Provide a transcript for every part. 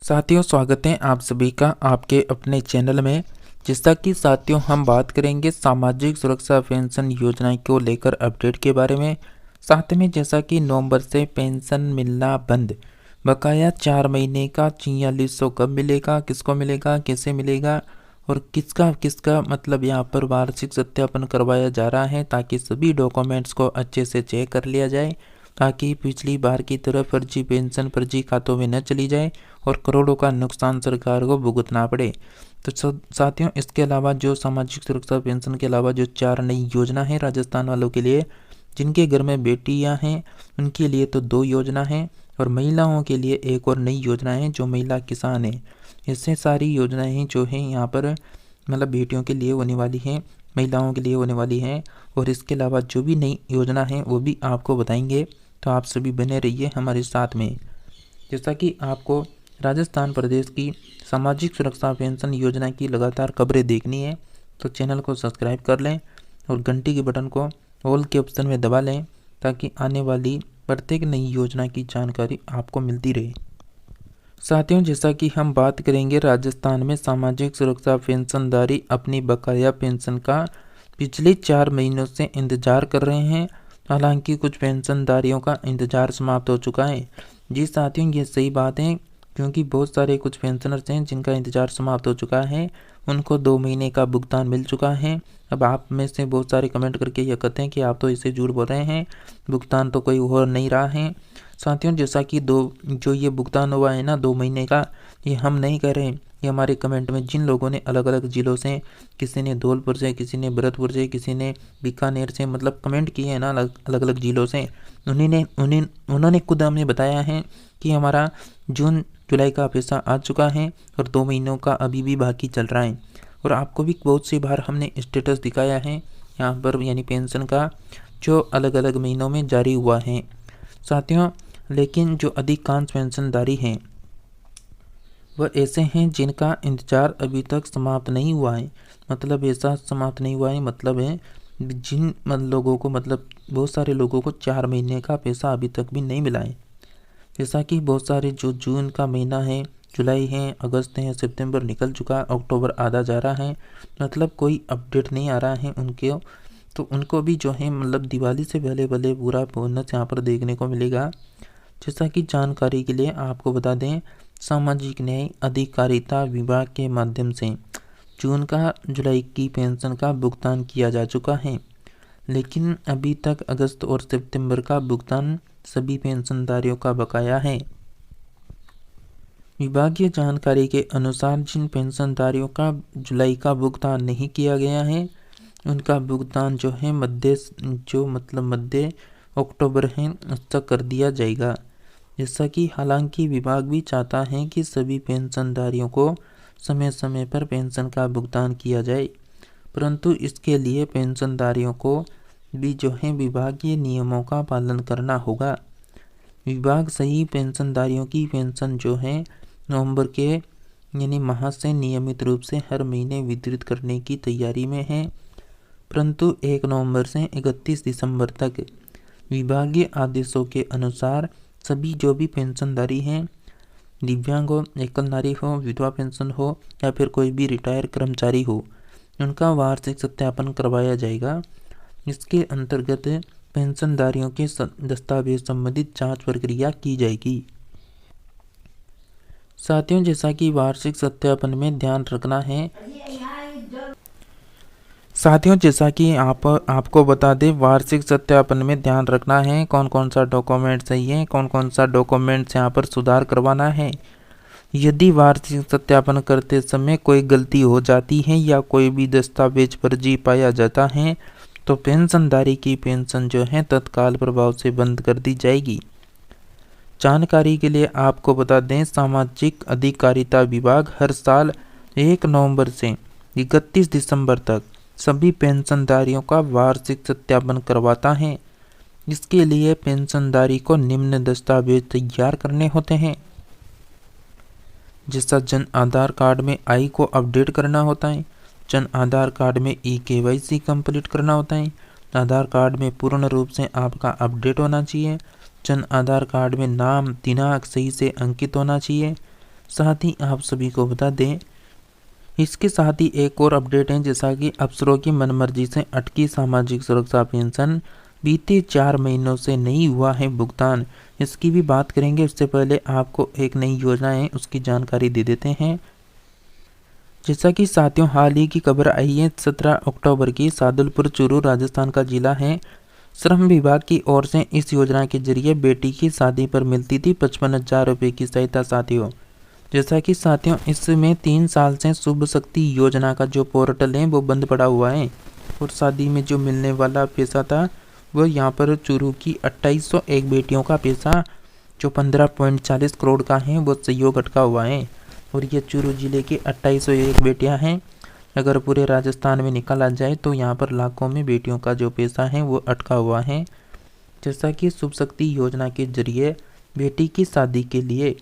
साथियों, स्वागत है आप सभी का आपके अपने चैनल में। जैसा कि साथियों हम बात करेंगे सामाजिक सुरक्षा पेंशन योजना को लेकर अपडेट के बारे में। साथ में जैसा कि नवंबर से पेंशन मिलना बंद, बकाया 4 महीने का 4600 कब मिलेगा, किसको मिलेगा, कैसे मिलेगा और किसका किसका मतलब यहाँ पर वार्षिक सत्यापन करवाया जा रहा है, ताकि सभी डॉक्यूमेंट्स को अच्छे से चेक कर लिया जाए, ताकि पिछली बार की तरह फर्जी पेंशन फर्जी खातों में न चली जाए और करोड़ों का नुकसान सरकार को भुगतना पड़े। तो साथियों, इसके अलावा जो सामाजिक सुरक्षा पेंशन के अलावा जो 4 नई योजना है राजस्थान वालों के लिए, जिनके घर में बेटियां हैं उनके लिए तो 2 योजना है और महिलाओं के लिए एक और नई योजना है जो महिला किसान है। इससे सारी योजनाएं जो है यहाँ पर मतलब बेटियों के लिए होने वाली है, महिलाओं के लिए होने वाली है। और इसके अलावा जो भी नई योजना है वो भी आपको बताएंगे, तो आप सभी बने रहिए हमारे साथ में। जैसा कि आपको राजस्थान प्रदेश की सामाजिक सुरक्षा पेंशन योजना की लगातार खबरें देखनी है, तो चैनल को सब्सक्राइब कर लें और घंटी के बटन को ऑल के ऑप्शन में दबा लें, ताकि आने वाली प्रत्येक नई योजना की जानकारी आपको मिलती रहे। साथियों, जैसा कि हम बात करेंगे राजस्थान में सामाजिक सुरक्षा पेंशनधारी अपनी बकाया पेंशन का पिछले 4 महीनों से इंतजार कर रहे हैं। हालांकि कुछ पेंशनधारियों का इंतजार समाप्त हो चुका है। जी साथियों, ये सही बात है, क्योंकि बहुत सारे कुछ पेंशनर्स हैं जिनका इंतजार समाप्त हो चुका है, उनको 2 महीने का भुगतान मिल चुका है। अब आप में से बहुत सारे कमेंट करके ये कहते हैं कि आप तो इसे झूठ बोल रहे हैं, भुगतान तो कोई हो नहीं रहा है। साथियों, जैसा कि जो ये भुगतान हुआ है ना 2 महीने का, ये हम नहीं कर रहे हैं, ये हमारे कमेंट में जिन लोगों ने अलग अलग ज़िलों से, किसी ने धौलपुर से, किसी ने भरतपुर से, किसी ने बीकानेर से मतलब कमेंट किए हैं ना अलग अलग ज़िलों से, उन्होंने खुद हमें बताया है कि हमारा जून जुलाई का पैसा आ चुका है और 2 महीनों का अभी भी बाकी चल रहा है। और आपको भी बहुत सी बार हमने स्टेटस दिखाया है यहाँ पर, यानी पेंशन का जो अलग अलग महीनों में जारी हुआ है। साथियों, लेकिन जो अधिकांश पेंशनधारी हैं वह ऐसे हैं जिनका इंतजार अभी तक समाप्त नहीं हुआ है। मतलब ऐसा समाप्त नहीं हुआ है, मतलब है जिन लोगों को, मतलब बहुत सारे लोगों को 4 महीने का पैसा अभी तक भी नहीं मिला है। जैसा कि बहुत सारे जो जून का महीना है, जुलाई है, अगस्त है, सितंबर निकल चुका, अक्टूबर आधा जा रहा है, मतलब कोई अपडेट नहीं आ रहा है उनके, तो उनको भी जो है मतलब दिवाली से पहले पहले पूरा बोनस यहाँ पर देखने को मिलेगा। जैसा कि जानकारी के लिए आपको बता दें, सामाजिक न्याय अधिकारिता विभाग के माध्यम से जून का जुलाई की पेंशन का भुगतान किया जा चुका है, लेकिन अभी तक अगस्त और सितंबर का भुगतान सभी पेंशनधारियों का बकाया है। विभागीय जानकारी के अनुसार जिन पेंशनधारियों का जुलाई का भुगतान नहीं किया गया है, उनका भुगतान जो है मध्य अक्टूबर है उस तक कर दिया जाएगा। जैसा कि हालांकि विभाग भी चाहता है कि सभी पेंशनधारियों को समय समय पर पेंशन का भुगतान किया जाए, परंतु इसके लिए पेंशनधारियों को भी जो है विभागीय नियमों का पालन करना होगा। विभाग सही पेंशनधारियों की पेंशन जो है नवंबर के यानी माह से नियमित रूप से हर महीने वितरित करने की तैयारी में है, परंतु 1 नवंबर से 31 दिसंबर तक विभागीय आदेशों के अनुसार सभी जो भी पेंशनधारी हैं, दिव्यांग हो, एकल नारी हो, विधवा पेंशन हो या फिर कोई भी रिटायर कर्मचारी हो, उनका वार्षिक सत्यापन करवाया जाएगा। इसके अंतर्गत पेंशनधारियों के दस्तावेज संबंधित जांच प्रक्रिया की जाएगी। साथियों, जैसा कि वार्षिक सत्यापन में ध्यान रखना है, साथियों जैसा कि आपको बता दें, वार्षिक सत्यापन में ध्यान रखना है कौन कौन सा डॉक्यूमेंट सही है, कौन कौन सा डॉक्यूमेंट्स यहाँ पर सुधार करवाना है। यदि वार्षिक सत्यापन करते समय कोई गलती हो जाती है या कोई भी दस्तावेज फर्जी पाया जाता है, तो पेंशनधारी की पेंशन जो है तत्काल प्रभाव से बंद कर दी जाएगी। जानकारी के लिए आपको बता दें, सामाजिक अधिकारिता विभाग हर साल 1 नवंबर से 31 दिसंबर तक सभी पेंशनधारियों का वार्षिक सत्यापन करवाता है। इसके लिए पेंशनधारी को निम्न दस्तावेज तैयार करने होते हैं, जैसा जन आधार कार्ड में आई को अपडेट करना होता है, जन आधार कार्ड में KYC कंप्लीट करना होता है, आधार कार्ड में पूर्ण रूप से आपका अपडेट होना चाहिए, जन आधार कार्ड में नाम दिनांक सही से अंकित होना चाहिए, साथ ही आप सभी को बता दें, इसके साथ ही एक और अपडेट है, जैसा कि अफसरों की मनमर्जी से अटकी सामाजिक सुरक्षा पेंशन बीते 4 महीनों से नहीं हुआ है भुगतान। इसकी भी बात करेंगे। उससे पहले आपको एक नई योजना है उसकी जानकारी दे देते हैं। जैसा कि साथियों, हाल ही की खबर आई है 17 अक्टूबर की, सादुलपुर चूरू राजस्थान का जिला है। श्रम विभाग की ओर से इस योजना के जरिए बेटी की शादी पर मिलती थी 55,000 रुपये की सहायता। साथियों, जैसा कि साथियों, इसमें 3 साल से शुभ शक्ति योजना का जो पोर्टल है वो बंद पड़ा हुआ है और शादी में जो मिलने वाला पैसा था वो यहाँ पर चूरू की 2801 बेटियों का पैसा जो 15.40 करोड़ का है वो सहयोग अटका हुआ है। और ये चूरू जिले की 2801 बेटियां हैं। अगर पूरे राजस्थान में निकाला जाए तो यहाँ पर लाखों में बेटियों का जो पैसा है वो अटका हुआ है। जैसा कि शुभ शक्ति योजना के जरिए बेटी की शादी के लिए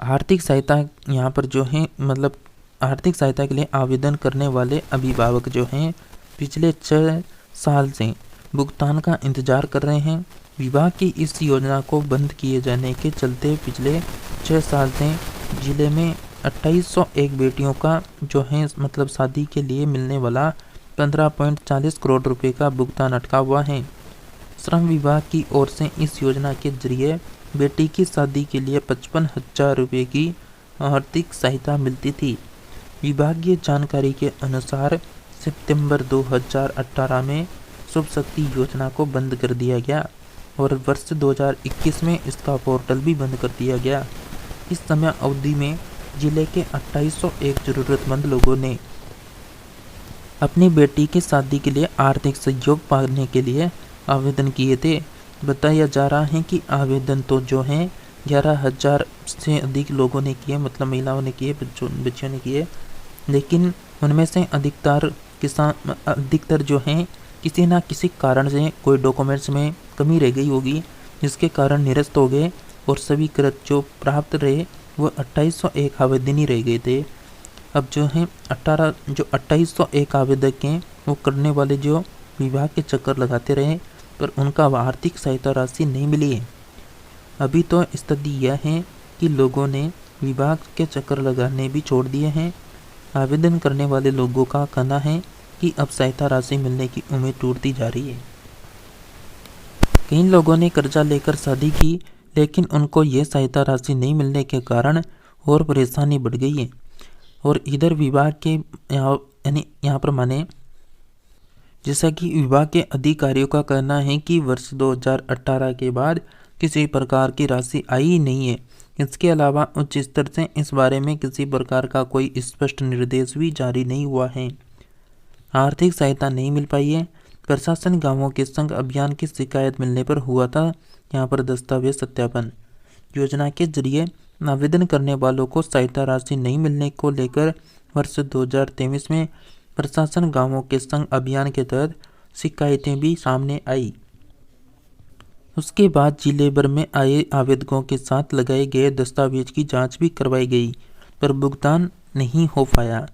आर्थिक सहायता यहाँ पर जो है मतलब आर्थिक सहायता के लिए आवेदन करने वाले अभिभावक जो हैं पिछले 6 साल से भुगतान का इंतजार कर रहे हैं। विभाग की इस योजना को बंद किए जाने के चलते पिछले 6 साल से जिले में 2801 बेटियों का जो है मतलब शादी के लिए मिलने वाला 15.40 करोड़ रुपए का भुगतान अटका हुआ है। श्रम विभाग की ओर से इस योजना के जरिए बेटी की शादी के लिए 55,000 रुपये की आर्थिक सहायता मिलती थी। विभागीय जानकारी के अनुसार सितंबर 2018 में शुभ शक्ति योजना को बंद कर दिया गया और वर्ष 2021 में इसका पोर्टल भी बंद कर दिया गया। इस समय अवधि में जिले के 2801 जरूरतमंद लोगों ने अपनी बेटी की शादी के लिए आर्थिक सहयोग पाने के लिए आवेदन किए थे। बताया जा रहा है कि आवेदन तो जो है 11,000 से अधिक लोगों ने किए, मतलब महिलाओं ने किए, बच्चियों ने किए, लेकिन उनमें से अधिकतर जो हैं किसी ना किसी कारण से कोई डॉक्यूमेंट्स में कमी रह गई होगी, जिसके कारण निरस्त हो गए और सभी कृत जो प्राप्त रहे वो 2801 आवेदन ही रह गए थे। अब जो है 2801 आवेदक हैं वो करने वाले जो विभाग के चक्कर लगाते रहे पर उनका आर्थिक सहायता राशि नहीं मिली है। अभी तो स्थिति यह है कि लोगों ने विभाग के चक्कर लगाने भी छोड़ दिए हैं। आवेदन करने वाले लोगों का कहना है कि अब सहायता राशि मिलने की उम्मीद टूटती जा रही है। कई लोगों ने कर्जा लेकर शादी की लेकिन उनको ये सहायता राशि नहीं मिलने के कारण और परेशानी बढ़ गई है। और इधर विभाग के यहाँ पर माने जैसा कि विभाग के अधिकारियों का कहना है कि वर्ष 2018 के बाद किसी प्रकार की राशि आई ही नहीं है। इसके अलावा उच्च स्तर से इस बारे में किसी प्रकार का कोई स्पष्ट निर्देश भी जारी नहीं हुआ है। आर्थिक सहायता नहीं मिल पाई है। प्रशासन गांवों के संग अभियान की शिकायत मिलने पर हुआ था यहाँ पर दस्तावेज सत्यापन। योजना के जरिए आवेदन करने वालों को सहायता राशि नहीं मिलने को लेकर वर्ष 2023 में प्रशासन गांवों के संग अभियान के तहत शिकायतें भी सामने आई। उसके बाद जिले भर में आए आवेदकों के साथ लगाए गए दस्तावेज की जांच भी करवाई गई पर भुगतान नहीं हो पाया।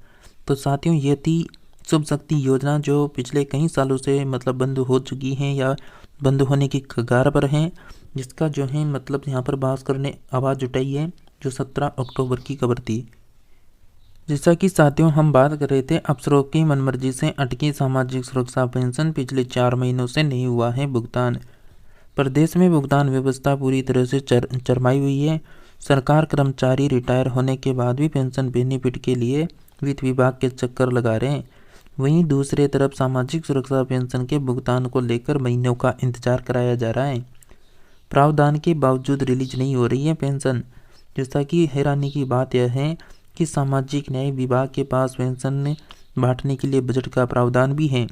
तो साथियों, ये थी शुभ शक्ति योजना जो पिछले कई सालों से मतलब बंद हो चुकी हैं या बंद होने की कगार पर हैं, जिसका जो है मतलब यहाँ पर भास्कर ने आवाज़ उठाई है जो 17 अक्टूबर की खबर थी। जैसा कि साथियों हम बात कर रहे थे, अफसरों की मनमर्जी से अटकी सामाजिक सुरक्षा पेंशन पिछले 4 महीनों से नहीं हुआ है भुगतान। प्रदेश में भुगतान व्यवस्था पूरी तरह से चरमाई हुई है। सरकार कर्मचारी रिटायर होने के बाद भी पेंशन बेनिफिट के लिए वित्त विभाग के चक्कर लगा रहे हैं। वहीं दूसरी तरफ सामाजिक सुरक्षा पेंशन के भुगतान को लेकर महीनों का इंतजार कराया जा रहा है। प्रावधान के बावजूद रिलीज नहीं हो रही है पेंशन। जैसा कि हैरानी की बात यह है कि सामाजिक न्याय विभाग के पास पेंशन बांटने के लिए बजट का प्रावधान भी है,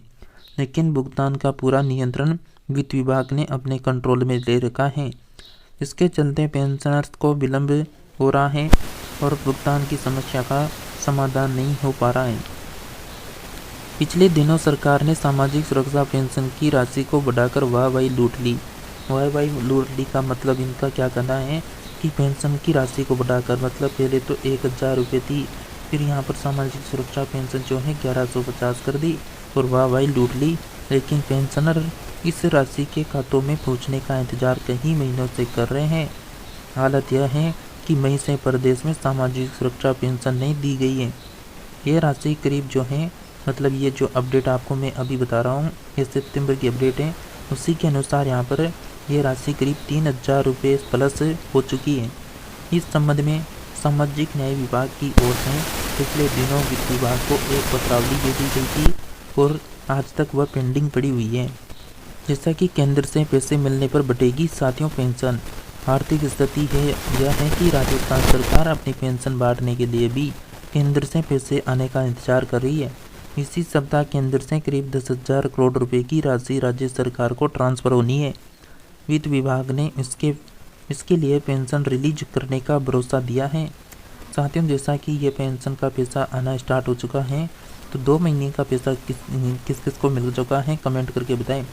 लेकिन भुगतान का पूरा नियंत्रण वित्त विभाग ने अपने कंट्रोल में ले रखा है। इसके चलते पेंशनर्स को विलंब हो रहा है और भुगतान की समस्या का समाधान नहीं हो पा रहा है। पिछले दिनों सरकार ने सामाजिक सुरक्षा पेंशन की राशि को बढ़ाकर वाहवाही लूट ली। वाहवाही लूट ली का मतलब इनका क्या कहना है कि पेंशन की राशि को बढ़ाकर मतलब पहले तो 1,000 रुपये थी, फिर यहाँ पर सामाजिक सुरक्षा पेंशन जो है 1150 कर दी और वाहवाही लूट ली। लेकिन पेंशनर इस राशि के खातों में पहुँचने का इंतजार कई महीनों से कर रहे हैं। हालत यह है कि मई से प्रदेश में सामाजिक सुरक्षा पेंशन नहीं दी गई है। ये राशि करीब जो है, मतलब ये जो अपडेट आपको मैं अभी बता रहा हूँ, ये सितंबर की अपडेट है। उसी के अनुसार यहाँ पर ये राशि करीब 3,000 रुपये प्लस हो चुकी है। इस संबंध में सामाजिक न्याय विभाग की ओर से पिछले दिनों वित्त विभाग को एक पत्रावली दे दी गई थी और आज तक वह पेंडिंग पड़ी हुई है। जैसा कि केंद्र से पैसे मिलने पर बढ़ेगी साथियों पेंशन। आर्थिक स्थिति है यह है कि राजस्थान सरकार अपनी पेंशन बांटने के लिए भी केंद्र से पैसे आने का इंतजार कर रही है। इसी सप्ताह केंद्र से करीब 10,000 करोड़ रुपए की राशि राज्य सरकार को ट्रांसफर होनी है। वित्त विभाग ने इसके लिए पेंशन रिलीज करने का भरोसा दिया है। साथियों, जैसा कि ये पेंशन का पैसा आना स्टार्ट हो चुका है, तो 2 महीने का पैसा किस किस को मिल चुका है कमेंट करके बताएं।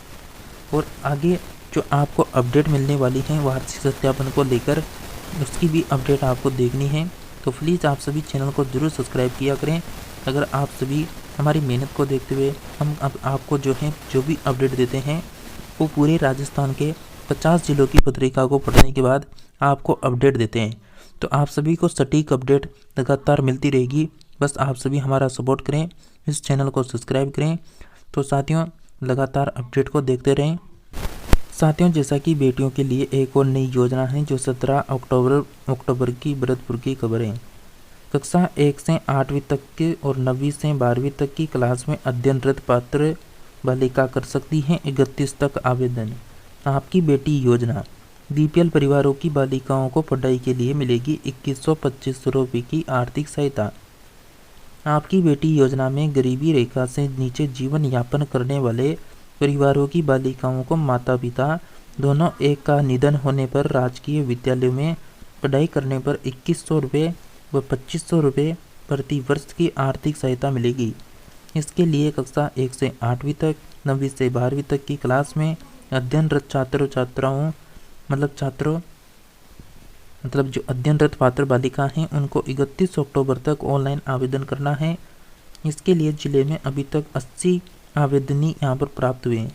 और आगे जो आपको अपडेट मिलने वाली है वार्षिक सत्यापन को लेकर, उसकी भी अपडेट आपको देखनी है, तो प्लीज़ आप सभी चैनल को जरूर सब्सक्राइब किया करें। अगर आप सभी हमारी मेहनत को देखते हुए हम अब आपको जो भी अपडेट देते हैं वो पूरे राजस्थान के 50 जिलों की पत्रिका को पढ़ने के बाद आपको अपडेट देते हैं, तो आप सभी को सटीक अपडेट लगातार मिलती रहेगी। बस आप सभी हमारा सपोर्ट करें, इस चैनल को सब्सक्राइब करें, तो साथियों लगातार अपडेट को देखते रहें। साथियों, जैसा कि बेटियों के लिए एक और नई योजना है जो 17 अक्टूबर की भरतपुर की खबर है। कक्षा 1 से 8वीं तक के और 9वीं से 12वीं तक की क्लास में अध्ययनरत पात्र बालिका कर सकती हैं 31 तक आवेदन। आपकी बेटी योजना, बीपीएल परिवारों की बालिकाओं को पढ़ाई के लिए मिलेगी 2125 रुपये की आर्थिक सहायता। आपकी बेटी योजना में गरीबी रेखा से नीचे जीवन यापन करने वाले परिवारों की बालिकाओं को माता पिता दोनों एक का निधन होने पर राजकीय विद्यालयों में पढ़ाई करने पर 2100 रुपये व 2500 रुपये प्रति वर्ष की आर्थिक सहायता मिलेगी। इसके लिए कक्षा 1 से 8वीं तक, 9वीं से 12वीं तक की क्लास में अध्ययनरत जो अध्ययनरत पात्र बालिका हैं उनको 31 अक्टूबर तक ऑनलाइन आवेदन करना है। इसके लिए जिले में अभी तक 80 आवेदनी यहाँ पर प्राप्त हुए हैं।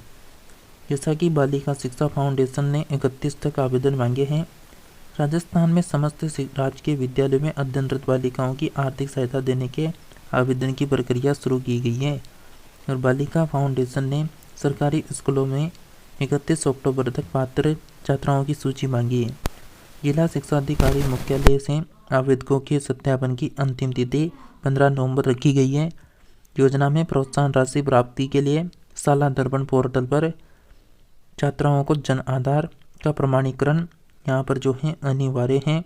जैसा कि बालिका शिक्षा फाउंडेशन ने 31 तक आवेदन मांगे हैं। राजस्थान में समस्त राजकीय विद्यालयों में अध्ययनरत बालिकाओं की आर्थिक सहायता देने के आवेदन की प्रक्रिया शुरू की गई है और बालिका फाउंडेशन ने सरकारी स्कूलों में 31 अक्टूबर तक पात्र छात्राओं की सूची मांगी है। जिला शिक्षा अधिकारी मुख्यालय से आवेदकों के सत्यापन की अंतिम तिथि 15 नवंबर रखी गई है। योजना में प्रोत्साहन राशि प्राप्ति के लिए साला दर्पण पोर्टल पर छात्राओं को जन आधार का प्रमाणीकरण यहाँ पर जो है अनिवार्य है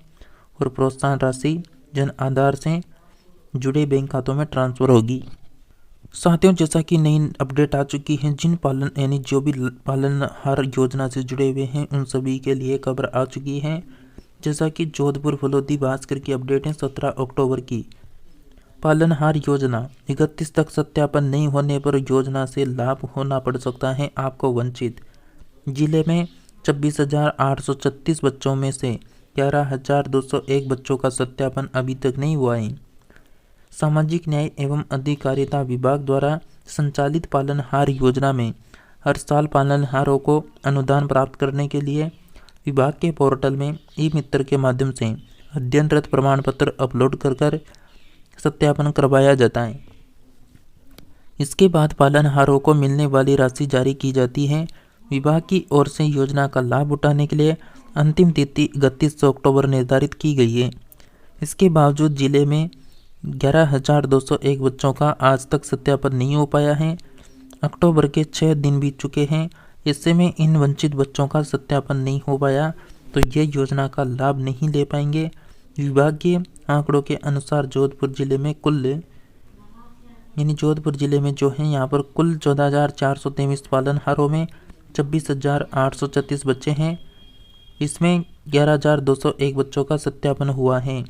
और प्रोत्साहन राशि जन आधार से जुड़े बैंक खातों में ट्रांसफ़र होगी। साथियों, जैसा कि नई अपडेट आ चुकी है, जिन जो भी पालनहार योजना से जुड़े हुए हैं उन सभी के लिए खबर आ चुकी है। जैसा कि जोधपुर फलोदी भास्कर की अपडेट है 17 अक्टूबर की। पालनहार योजना 31 तक सत्यापन नहीं होने पर योजना से लाभ होना पड़ सकता है आपको वंचित। जिले में 26,836 बच्चों में से 11,201 बच्चों का सत्यापन अभी तक नहीं हुआ है। सामाजिक न्याय एवं अधिकारिता विभाग द्वारा संचालित पालनहार योजना में हर साल पालनहारों को अनुदान प्राप्त करने के लिए विभाग के पोर्टल में ई-मित्र के माध्यम से अध्ययनरत प्रमाण पत्र अपलोड कर सत्यापन करवाया जाता है। इसके बाद पालनहारों को मिलने वाली राशि जारी की जाती है। विभाग की ओर से योजना का लाभ उठाने के लिए अंतिम तिथि 31 अक्टूबर निर्धारित की गई है। इसके बावजूद जिले में 11,201 बच्चों का आज तक सत्यापन नहीं हो पाया है। अक्टूबर के 6 दिन बीत चुके हैं, इससे में इन वंचित बच्चों का सत्यापन नहीं हो पाया तो ये योजना का लाभ नहीं ले पाएंगे। विभाग के आंकड़ों के अनुसार जोधपुर जिले में जो है यहाँ पर कुल 14,423 पालनहारों में 26,836 बच्चे हैं। इसमें 11,201 बच्चों का सत्यापन हुआ है।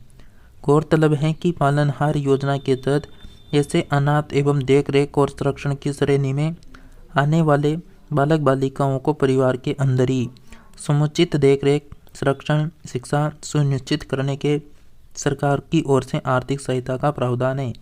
गौरतलब है कि पालनहार योजना के तहत ऐसे अनाथ एवं देखरेख और संरक्षण की श्रेणी में आने वाले बालक बालिकाओं को परिवार के अंदर ही समुचित देखरेख, संरक्षण, शिक्षा सुनिश्चित करने के सरकार की ओर से आर्थिक सहायता का प्रावधान है।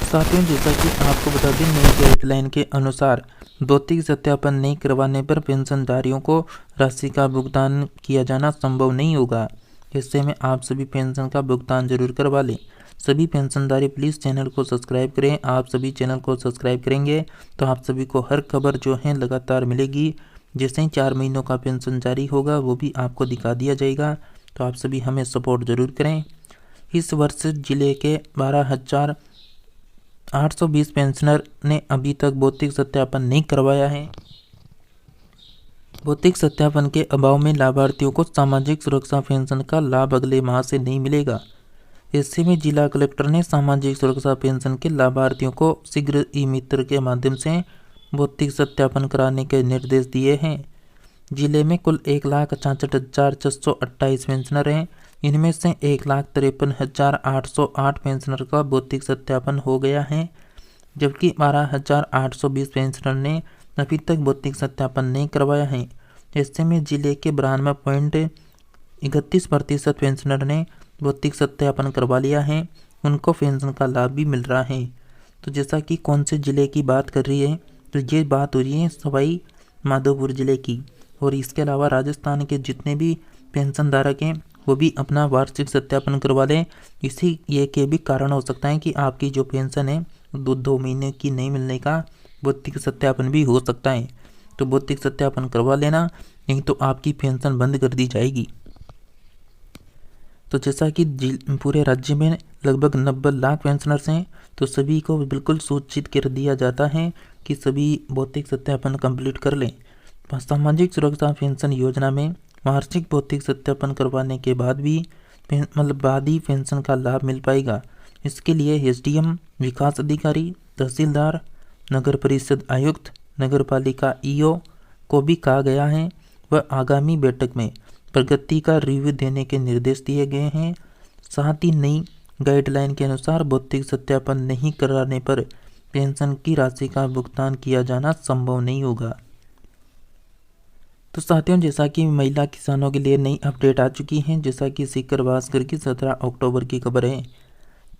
साथियों, जैसा कि आपको बता दें, नई गाइडलाइन के अनुसार भौतिक सत्यापन नहीं करवाने पर पेंशनधारियों को राशि का भुगतान किया जाना संभव नहीं होगा। हिस्से में आप सभी पेंशन का भुगतान जरूर करवा लें। सभी पेंशनधारी प्लीज़ चैनल को सब्सक्राइब करें। आप सभी चैनल को सब्सक्राइब करेंगे तो आप सभी को हर खबर जो है लगातार मिलेगी। जैसे ही 4 महीनों का पेंशन जारी होगा वो भी आपको दिखा दिया जाएगा, तो आप सभी हमें सपोर्ट जरूर करें। इस वर्ष जिले के 12,820 पेंशनर ने अभी तक भौतिक सत्यापन नहीं करवाया है। भौतिक सत्यापन के अभाव में लाभार्थियों को सामाजिक सुरक्षा पेंशन का लाभ अगले माह से नहीं मिलेगा। ऐसे में जिला कलेक्टर ने सामाजिक सुरक्षा पेंशन के लाभार्थियों को शीघ्र ई मित्र के माध्यम से भौतिक सत्यापन कराने के निर्देश दिए हैं। जिले में कुल 1,66,628 पेंशनर हैं। इनमें से 1,53,808 पेंशनर का भौतिक सत्यापन हो गया है, जबकि 12,820 पेंशनर ने अभी तक भौतिक सत्यापन नहीं करवाया है। ऐसे में जिले के 92.31% पेंशनर ने भौतिक सत्यापन करवा लिया है, उनको पेंशन का लाभ भी मिल रहा है। तो जैसा कि कौन से ज़िले की बात कर रही है, तो ये बात हो रही है सवाई माधोपुर ज़िले की। और इसके अलावा राजस्थान के जितने भी पेंशन धारक हैं वो भी अपना वार्षिक सत्यापन करवा लें। इसी ये के भी कारण हो सकता है कि आपकी जो पेंशन है 2 महीने की नहीं मिलने का भौतिक सत्यापन भी हो सकता है। तो भौतिक सत्यापन करवा लेना, नहीं तो आपकी पेंशन बंद कर दी जाएगी। तो जैसा कि पूरे राज्य में लगभग 90 लाख पेंशनर्स हैं, तो सभी को बिल्कुल सूचित कर दिया जाता है कि सभी भौतिक सत्यापन कंप्लीट कर लें। सामाजिक सुरक्षा पेंशन योजना में वार्षिक भौतिक सत्यापन करवाने के बाद भी बाद ही पेंशन का लाभ मिल पाएगा। इसके लिए एसडीएम, विकास अधिकारी, तहसीलदार, नगर परिषद आयुक्त, नगर पालिका ईओ को भी कहा गया है वह आगामी बैठक में प्रगति का रिव्यू देने के निर्देश दिए गए हैं। साथ ही नई गाइडलाइन के अनुसार भौतिक सत्यापन नहीं कराने पर पेंशन की राशि का भुगतान किया जाना संभव नहीं होगा। तो साथियों, जैसा कि महिला किसानों के लिए नई अपडेट आ चुकी है, जैसा कि सीकर भास्कर की 17 अक्टूबर की खबर है।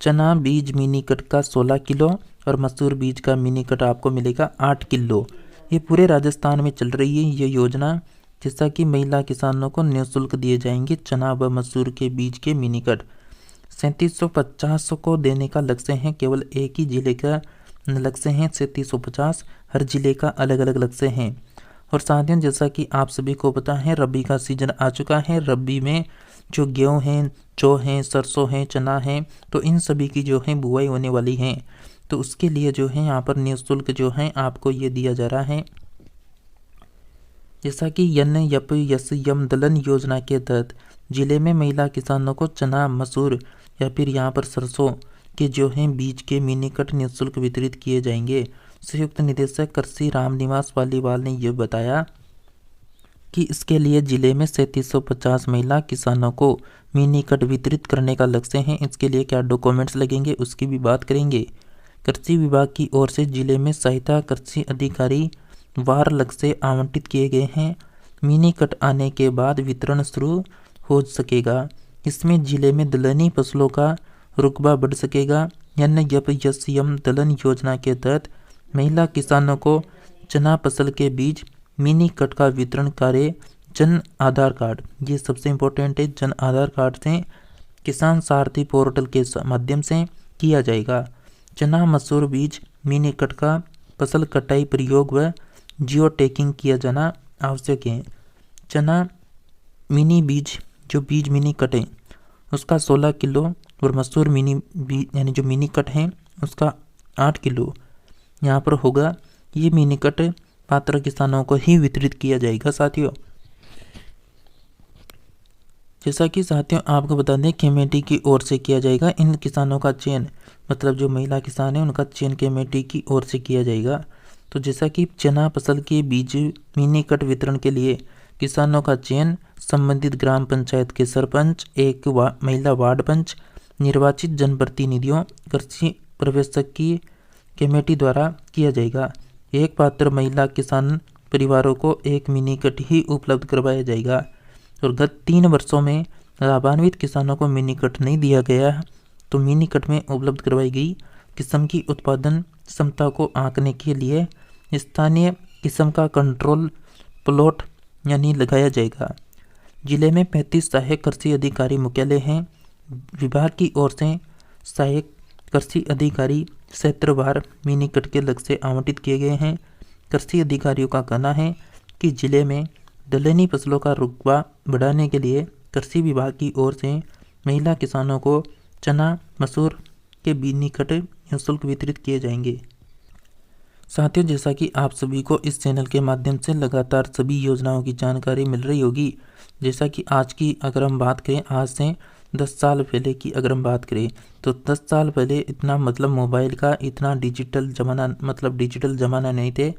चना बीज मिनी कट का 16 किलो और मसूर बीज का मिनी कट आपको मिलेगा 8 किलो। ये पूरे राजस्थान में चल रही है ये योजना, जैसा कि महिला किसानों को निःशुल्क दिए जाएंगे चना व मसूर के बीज के मिनी कट। 3750 को देने का लक्ष्य है। केवल एक ही जिले का लक्ष्य है 3750, हर जिले का अलग अलग लक्ष्य है। और साथियों, जैसा कि आप सभी को पता है रबी का सीजन आ चुका है। रबी में जो गेहूँ हैं, जौ हैं, सरसों हैं, चना है, तो इन सभी की जो है बुआई होने वाली है। तो उसके लिए जो है यहाँ पर निःशुल्क जो है आपको ये दिया जा रहा है। जैसा कि NYPSM दलहन योजना के तहत जिले में महिला किसानों को चना, मसूर या फिर यहाँ पर सरसों के जो हैं बीज के मिनी कट निःशुल्क वितरित किए जाएंगे। संयुक्त निदेशक कृषि रामनिवास पालीवाल ने यह बताया कि इसके लिए जिले में 3750 महिला किसानों को मिनी कट वितरित करने का लक्ष्य है। इसके लिए क्या डॉक्यूमेंट्स लगेंगे उसकी भी बात करेंगे। कृषि विभाग की ओर से जिले में सहायता कृषि अधिकारी वार लक्ष्य आवंटित किए गए हैं। मिनी कट आने के बाद वितरण शुरू हो सकेगा। इसमें जिले में दलहनी फसलों का रुकबा बढ़ सकेगा। NYPSM दलहन योजना के तहत महिला किसानों को चना फसल के बीज मिनी कट का वितरण कार्य जन आधार कार्ड, ये सबसे इम्पोर्टेंट है, जन आधार कार्ड से किसान सारथी पोर्टल के माध्यम से किया जाएगा। चना मसूर बीज मिनी कट का फसल कटाई प्रयोग व जियो टैगिंग किया जाना आवश्यक है। चना मिनी बीज जो बीज मिनी कट है उसका 16 किलो और मसूर मिनी बीज यानी जो मिनी कट है उसका 8 किलो यहाँ पर होगा। ये मिनी कट पात्र किसानों को ही वितरित किया जाएगा। साथियों, जैसा कि साथियों आपको बता दें कमेटी की ओर से किया जाएगा। इन किसानों का चयन, मतलब जो महिला किसान है उनका चयन कमेटी की ओर से किया जाएगा। तो जैसा कि चना फसल के बीज मिनी कट वितरण के लिए किसानों का चयन संबंधित ग्राम पंचायत के सरपंच, एक महिला वार्ड पंच, निर्वाचित जनप्रतिनिधियों, कृषि प्रवेशक की कमेटी द्वारा किया जाएगा। एक पात्र महिला किसान परिवारों को एक मिनी कट ही उपलब्ध करवाया जाएगा। और गत 3 वर्षों में लाभान्वित किसानों को मिनी कट नहीं दिया गया, तो मिनी कट में उपलब्ध करवाई गई किस्म की उत्पादन क्षमता को आंकने के लिए स्थानीय किस्म का कंट्रोल प्लॉट यानी लगाया जाएगा। जिले में 35 सहायक कृषि अधिकारी मुख्यालय हैं। विभाग की ओर से सहायक कृषि अधिकारी क्षेत्रवार मिनी कट के लक्ष्य से आवंटित किए गए हैं। कृषि अधिकारियों का कहना है कि जिले में दलहनी फसलों का रुतबा बढ़ाने के लिए कृषि विभाग की ओर से महिला किसानों को चना मसूर के मिनी कट निःशुल्क वितरित किए जाएंगे। साथियों, जैसा कि आप सभी को इस चैनल के माध्यम से लगातार सभी योजनाओं की जानकारी मिल रही होगी, जैसा कि आज की अगर हम बात करें, आज से 10 साल पहले की अगर हम बात करें तो 10 साल पहले इतना मोबाइल का इतना डिजिटल ज़माना नहीं थे,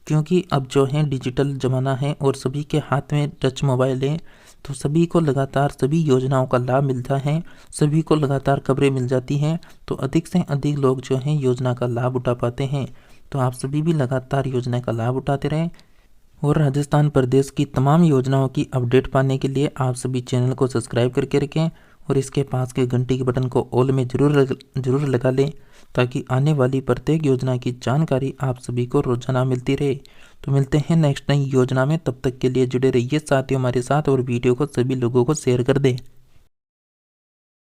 क्योंकि अब जो है डिजिटल ज़माना है और सभी के हाथ में टच मोबाइल है, तो सभी को लगातार सभी योजनाओं का लाभ मिलता है, सभी को लगातार खबरें मिल जाती हैं, तो अधिक से अधिक लोग जो हैं योजना का लाभ उठा पाते हैं। तो आप सभी भी लगातार योजना का लाभ उठाते रहें और राजस्थान प्रदेश की तमाम योजनाओं की अपडेट पाने के लिए आप सभी चैनल को सब्सक्राइब करके रखें और इसके पास के घंटी के बटन को ऑल में जरूर लगा लें, ताकि आने वाली प्रत्येक योजना की जानकारी आप सभी को रोजाना मिलती रहे। तो मिलते हैं नेक्स्ट नई योजना में, तब तक के लिए जुड़े रहिए साथियों हमारे साथ और वीडियो को सभी लोगों को शेयर कर दें।